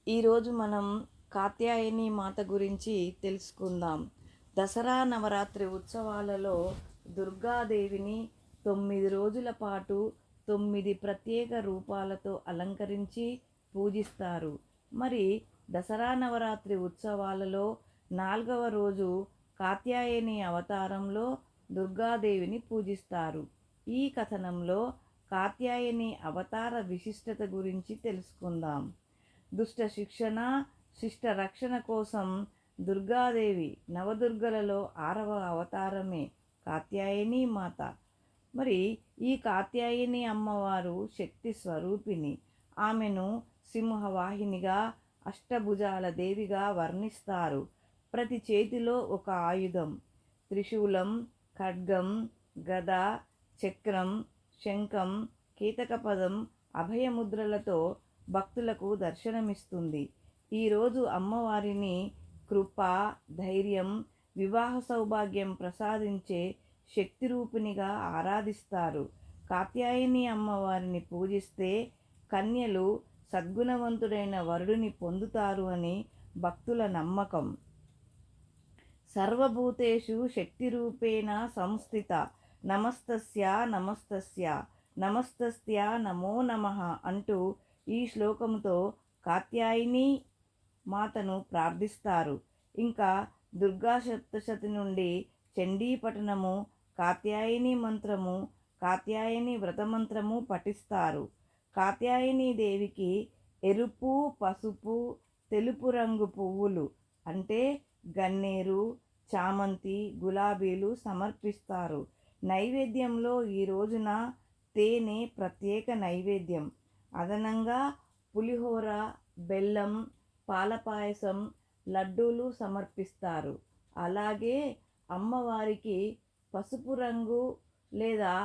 ఈరోజు మనం కాత్యాయని మాత గురించి తెలుసుకుందాం. దసరా నవరాత్రి ఉత్సవాలలో దుర్గాదేవిని 9 రోజుల పాటు 9 ప్రత్యేక రూపాలతో అలంకరించి పూజిస్తారు. మరి దసరా నవరాత్రి ఉత్సవాలలో 4వ రోజు కాత్యాయని అవతారంలో దుర్గాదేవిని పూజిస్తారు. ఈ కథనంలో కాత్యాయని అవతార విశిష్టత గురించి తెలుసుకుందాం. దుష్ట శిక్షణ, శిష్ట రక్షణ కోసం దుర్గాదేవి నవదుర్గలలో 6వ అవతారమే కాత్యాయని మాత. మరి ఈ కాత్యాయని అమ్మవారు శక్తి స్వరూపిణి. ఆమెను సింహవాహినిగా, అష్టభుజాల దేవిగా వర్ణిస్తారు. ప్రతి చేతిలో ఒక ఆయుధం, త్రిశూలం, ఖడ్గం, గద, చక్రం, శంఖం, కీతకపదం, అభయముద్రలతో భక్తులకు దర్శనమిస్తుంది. ఈరోజు అమ్మవారిని కృప, ధైర్యం, వివాహ సౌభాగ్యం ప్రసాదించే శక్తి రూపిణిగా ఆరాధిస్తారు. కాత్యాయని అమ్మవారిని పూజిస్తే కన్యలు సద్గుణవంతుడైన వరుడిని పొందుతారు అని భక్తుల నమ్మకం. సర్వభూతేషు శక్తిరూపేణ సంస్థిత నమస్తస్య నమస్తస్య నమస్తస్య నమో నమః అంటూ ఈ శ్లోకంతో కాత్యాయని మాతను ప్రార్థిస్తారు. ఇంకా దుర్గా సప్తశతి నుండి చండీ పఠనము, కాత్యాయని మంత్రము, కాత్యాయని వ్రతమంత్రము పఠిస్తారు. కాత్యాయని దేవికి ఎరుపు, పసుపు, తెలుపు రంగు పువ్వులు అంటే గన్నేరు, చామంతి, గులాబీలు సమర్పిస్తారు. నైవేద్యంలో ఈ రోజున తేనె ప్రత్యేక నైవేద్యం. అదనంగా పులిహోర, బెల్లం, పాలపాయసం, లడ్డూలు సమర్పిస్తారు. అలాగే అమ్మవారికి పసుపు రంగు లేదా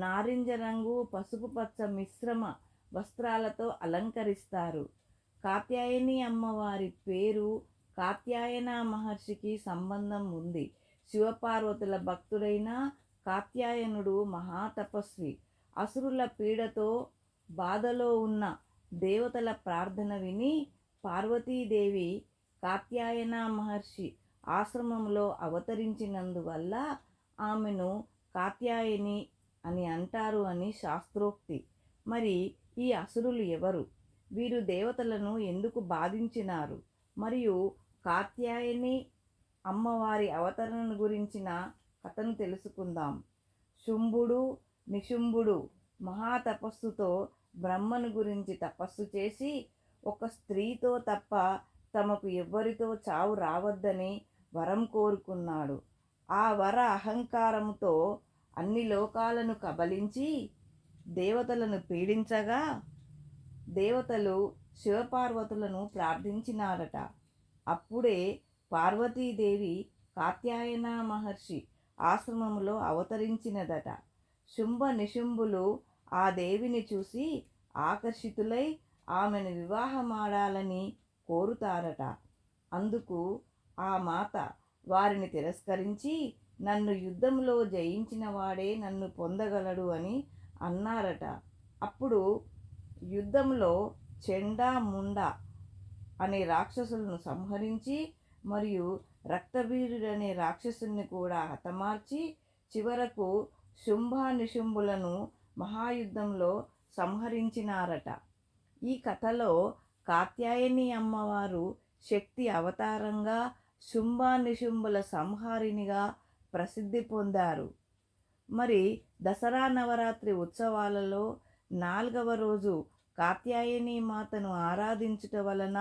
నారింజ రంగు, పసుపు పచ్చ మిశ్రమ వస్త్రాలతో అలంకరిస్తారు. కాత్యాయని అమ్మవారి పేరు కాత్యాయన మహర్షికి సంబంధం ఉంది. శివపార్వతుల భక్తుడైన కాత్యాయనుడు మహాతపస్వి. అసురుల పీడతో బాధలో ఉన్న దేవతల ప్రార్థన విని పార్వతీదేవి కాత్యాయన మహర్షి ఆశ్రమంలో అవతరించినందువల్ల ఆమెను కాత్యాయని అని అంటారు అని శాస్త్రోక్తి. మరి ఈ అసురులు ఎవరు? వీరు దేవతలను ఎందుకు బాధించినారు? మరియు కాత్యాయని అమ్మవారి అవతరణ గురించిన కథను తెలుసుకుందాం. శుంభుడు, నిశుంభుడు మహాతపస్సుతో బ్రహ్మను గురించి తపస్సు చేసి ఒక స్త్రీతో తప్ప తమకు ఎవ్వరితో చావు రావద్దని వరం కోరుకున్నాడు. ఆ వర అహంకారంతో అన్ని లోకాలను కబలించి దేవతలను పీడించగా దేవతలు శివపార్వతులను ప్రార్థించినారట. అప్పుడే పార్వతీదేవి కాత్యాయన మహర్షి ఆశ్రమంలో అవతరించినదట. శుంభ నిశుంభులు ఆ దేవిని చూసి ఆకర్షితులై ఆమెను వివాహమాడాలని కోరుతారట. అందుకు ఆ మాత వారిని తిరస్కరించి నన్ను యుద్ధంలో జయించిన వాడే నన్ను పొందగలడు అని అన్నారట. అప్పుడు యుద్ధంలో చెండా ముండ అనే రాక్షసులను సంహరించి మరియు రక్తవీరుడనే రాక్షసుని కూడా హతమార్చి చివరకు శుంభ నిశుంభులను మహాయుద్ధంలో సంహరించినారట. ఈ కథలో కాత్యాయని అమ్మవారు శక్తి అవతారంగా, శుంభ నిశుంభుల సంహారినిగా ప్రసిద్ధి పొందారు. మరి దసరా నవరాత్రి ఉత్సవాలలో 4వ రోజు కాత్యాయని మాతను ఆరాధించుట వలన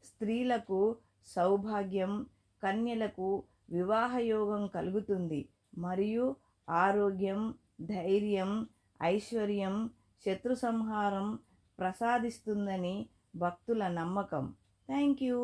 స్త్రీలకు సౌభాగ్యం, కన్యలకు వివాహయోగం కలుగుతుంది మరియు ఆరోగ్యం, ధైర్యం, ఐశ్వర్యం, శత్రు సంహారం ప్రసాదిస్తుందని భక్తుల నమ్మకం. Thank you.